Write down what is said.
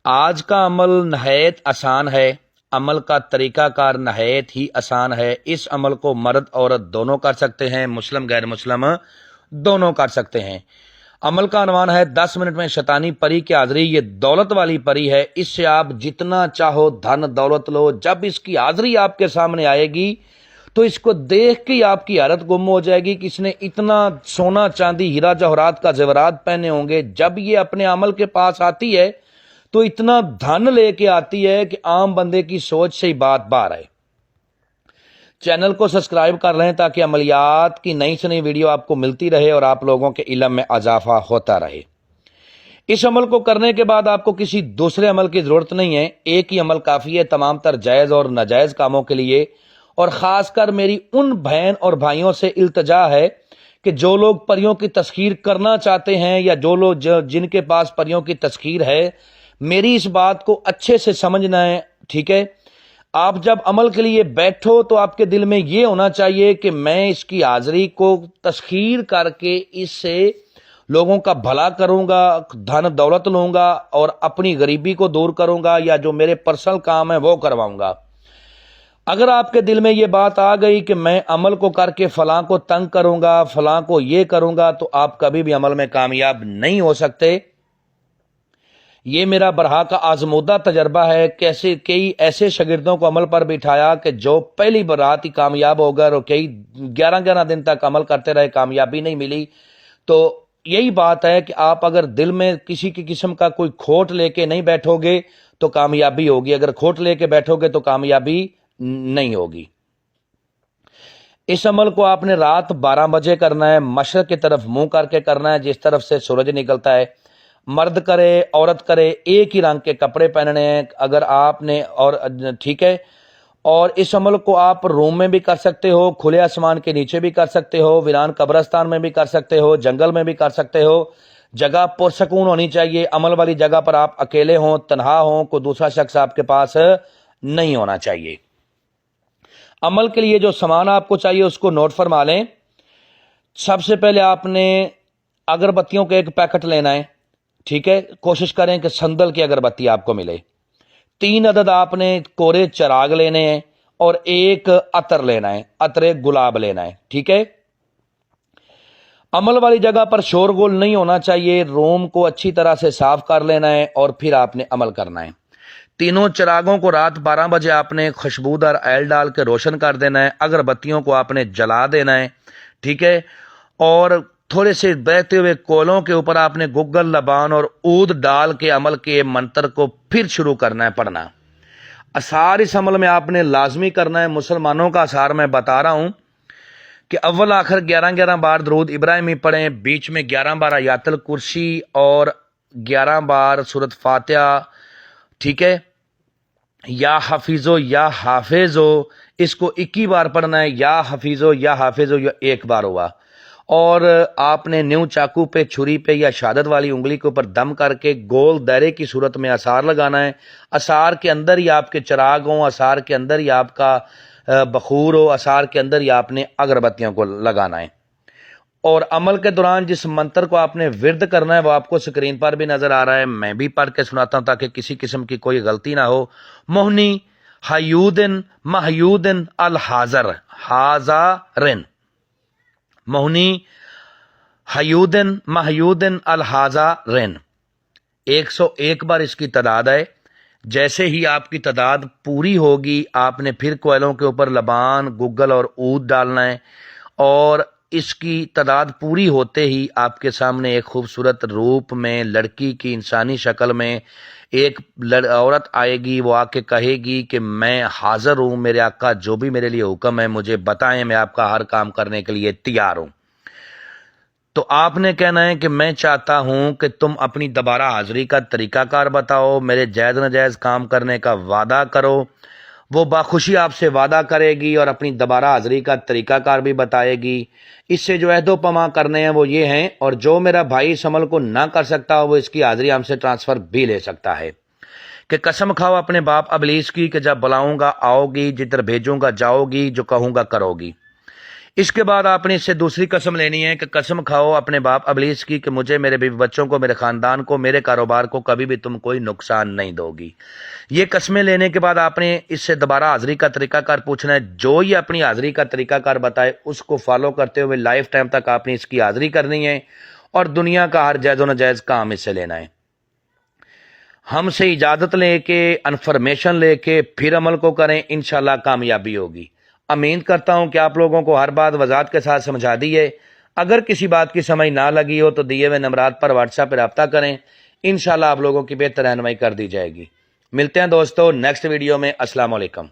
آج کا عمل نہایت آسان ہے۔ عمل کا طریقہ کار نہایت ہی آسان ہے۔ اس عمل کو مرد عورت دونوں کر سکتے ہیں، مسلم غیر مسلم دونوں کر سکتے ہیں۔ عمل کا عنوان ہے 10 منٹ میں شیطانی پری کی حاضری۔ یہ دولت والی پری ہے، اس سے آپ جتنا چاہو دھن دولت لو۔ جب اس کی حاضری آپ کے سامنے آئے گی تو اس کو دیکھ کے آپ کی حالت گم ہو جائے گی کہ اس نے اتنا سونا چاندی ہیرا جواہرات کا زیورات پہنے ہوں گے۔ جب یہ اپنے عمل کے پاس آتی ہے تو اتنا دھن لے کے آتی ہے کہ عام بندے کی سوچ سے ہی بات باہر ہے۔ چینل کو سبسکرائب کر لیں تاکہ عملیات کی نئی سے نئی ویڈیو آپ کو ملتی رہے اور آپ لوگوں کے علم میں اضافہ ہوتا رہے۔ اس عمل کو کرنے کے بعد آپ کو کسی دوسرے عمل کی ضرورت نہیں ہے، ایک ہی عمل کافی ہے تمام تر جائز اور ناجائز کاموں کے لیے۔ اور خاص کر میری ان بہن اور بھائیوں سے التجا ہے کہ جو لوگ پریوں کی تسخیر کرنا چاہتے ہیں یا جو لوگ جن کے پاس پریوں کی تسخیر ہے، میری اس بات کو اچھے سے سمجھنا ہے، ٹھیک ہے؟ آپ جب عمل کے لیے بیٹھو تو آپ کے دل میں یہ ہونا چاہیے کہ میں اس کی حاضری کو تسخیر کر کے اس سے لوگوں کا بھلا کروں گا، دھن دولت لوں گا اور اپنی غریبی کو دور کروں گا، یا جو میرے پرسنل کام ہیں وہ کرواؤں گا۔ اگر آپ کے دل میں یہ بات آ گئی کہ میں عمل کو کر کے فلاں کو تنگ کروں گا، فلاں کو یہ کروں گا، تو آپ کبھی بھی عمل میں کامیاب نہیں ہو سکتے۔ یہ میرا برہا کا آزمودہ تجربہ ہے۔ کیسے کئی ایسے شاگردوں کو عمل پر بٹھایا کہ جو پہلی برات ہی کامیاب ہو گئے اور کئی 11 دن تک عمل کرتے رہے، کامیابی نہیں ملی۔ تو یہی بات ہے کہ آپ اگر دل میں کسی کی قسم کا کوئی کھوٹ لے کے نہیں بیٹھو گے تو کامیابی ہوگی، اگر کھوٹ لے کے بیٹھو گے تو کامیابی نہیں ہوگی۔ اس عمل کو آپ نے رات 12 بجے کرنا ہے، مشرق کی طرف منہ کر کے کرنا ہے، جس طرف سے سورج نکلتا ہے۔ مرد کرے عورت کرے، ایک ہی رنگ کے کپڑے پہننے ہیں اگر آپ نے، اور ٹھیک ہے۔ اور اس عمل کو آپ روم میں بھی کر سکتے ہو، کھلے آسمان کے نیچے بھی کر سکتے ہو، ویران قبرستان میں بھی کر سکتے ہو، جنگل میں بھی کر سکتے ہو۔ جگہ پرسکون ہونی چاہیے، عمل والی جگہ پر آپ اکیلے ہوں، تنہا ہوں، کوئی دوسرا شخص آپ کے پاس نہیں ہونا چاہیے۔ عمل کے لیے جو سامان آپ کو چاہیے اس کو نوٹ فرما لیں۔ سب سے پہلے آپ نے اگربتیوں کا ایک پیکٹ لینا ہے، ٹھیک ہے؟ کوشش کریں کہ سندل کی اگربتی آپ کو ملے۔ 3 عدد آپ نے کورے چراغ لینے ہیں اور ایک عطر لینا ہے، عطر گلاب لینا ہے، ٹھیک ہے؟ عمل والی جگہ پر شور گول نہیں ہونا چاہیے، روم کو اچھی طرح سے صاف کر لینا ہے اور پھر آپ نے عمل کرنا ہے۔ تینوں چراغوں کو رات 12 بجے آپ نے خوشبودار آئل ڈال کے روشن کر دینا ہے، اگربتیوں کو آپ نے جلا دینا ہے، ٹھیک ہے؟ اور تھوڑے سے بہتے ہوئے کولوں کے اوپر آپ نے گگل لبان اور عود ڈال کے عمل کے منتر کو پھر شروع کرنا ہے پڑھنا۔ اثار اس عمل میں آپ نے لازمی کرنا ہے۔ مسلمانوں کا اثار میں بتا رہا ہوں کہ اول آخر 11 بار درود ابراہیمی پڑھیں، بیچ میں 11 بار آیات الکرسی اور 11 بار سورۃ فاتحہ، ٹھیک ہے؟ یا حفیظو یا حافظو، اس کو 21 بار پڑھنا ہے، یا حفیظو یا حافظو، یا 1 بار ہوا۔ اور آپ نے نیو چاقو پہ، چھری پہ یا شہادت والی انگلی کے اوپر دم کر کے گول دائرے کی صورت میں اثار لگانا ہے۔ اثار کے اندر ہی آپ کے چراغ ہوں، اثار کے اندر ہی آپ کا بخور ہو، اثار کے اندر ہی آپ نے اگربتیوں کو لگانا ہے۔ اور عمل کے دوران جس منتر کو آپ نے ورد کرنا ہے وہ آپ کو سکرین پر بھی نظر آ رہا ہے، میں بھی پڑھ کے سناتا ہوں تاکہ کسی قسم کی کوئی غلطی نہ ہو۔ موہنی حیودن محیودن الحاضر حاضرن، موہنی حیودن محیودن الحاضرن، 101 بار اس کی تعداد ہے۔ جیسے ہی آپ کی تعداد پوری ہوگی آپ نے پھر کوئلوں کے اوپر لبان، گگل اور عود ڈالنا ہے، اور اس کی تعداد پوری ہوتے ہی آپ کے سامنے ایک خوبصورت روپ میں لڑکی کی انسانی شکل میں ایک عورت آئے گی۔ وہ آ کے کہے گی کہ میں حاضر ہوں، میرے آقا جو بھی میرے لیے حکم ہے مجھے بتائیں، میں آپ کا ہر کام کرنے کے لیے تیار ہوں۔ تو آپ نے کہنا ہے کہ میں چاہتا ہوں کہ تم اپنی دوبارہ حاضری کا طریقہ کار بتاؤ، میرے جائز ناجائز کام کرنے کا وعدہ کرو۔ وہ باخوشی آپ سے وعدہ کرے گی اور اپنی دوبارہ حاضری کا طریقہ کار بھی بتائے گی۔ اس سے جو عہد و پیمان کرنے ہیں وہ یہ ہیں، اور جو میرا بھائی اس عمل کو نہ کر سکتا وہ اس کی حاضری ہم سے ٹرانسفر بھی لے سکتا ہے۔ کہ قسم کھاؤ اپنے باپ ابلیس کی کہ جب بلاؤں گا آؤ گی، جدھر بھیجوں گا جاؤ گی، جو کہوں گا کرو گی۔ اس کے بعد آپ نے اس سے دوسری قسم لینی ہے کہ قسم کھاؤ اپنے باپ ابلیس کی کہ مجھے، میرے بیوی بچوں کو، میرے خاندان کو، میرے کاروبار کو کبھی بھی تم کوئی نقصان نہیں دو گی۔ یہ قسمیں لینے کے بعد آپ نے اس سے دوبارہ حاضری کا طریقہ کار پوچھنا ہے۔ جو یہ اپنی حاضری کا طریقہ کار بتائے اس کو فالو کرتے ہوئے لائف ٹائم تک آپ نے اس کی حاضری کرنی ہے اور دنیا کا ہر جائز و ناجائز کام اس سے لینا ہے۔ ہم سے اجازت لے کے، انفارمیشن لے کے پھر عمل کو کریں، انشاءاللہ کامیابی ہوگی۔ امید کرتا ہوں کہ آپ لوگوں کو ہر بات وضاحت کے ساتھ سمجھا دی ہے۔ اگر کسی بات کی سمجھ نہ لگی ہو تو دیے ہوئے نمبرات پر واٹس ایپ پہ رابطہ کریں، انشاءاللہ آپ لوگوں کی بہتر رہنمائی کر دی جائے گی۔ ملتے ہیں دوستو نیکسٹ ویڈیو میں۔ السلام علیکم۔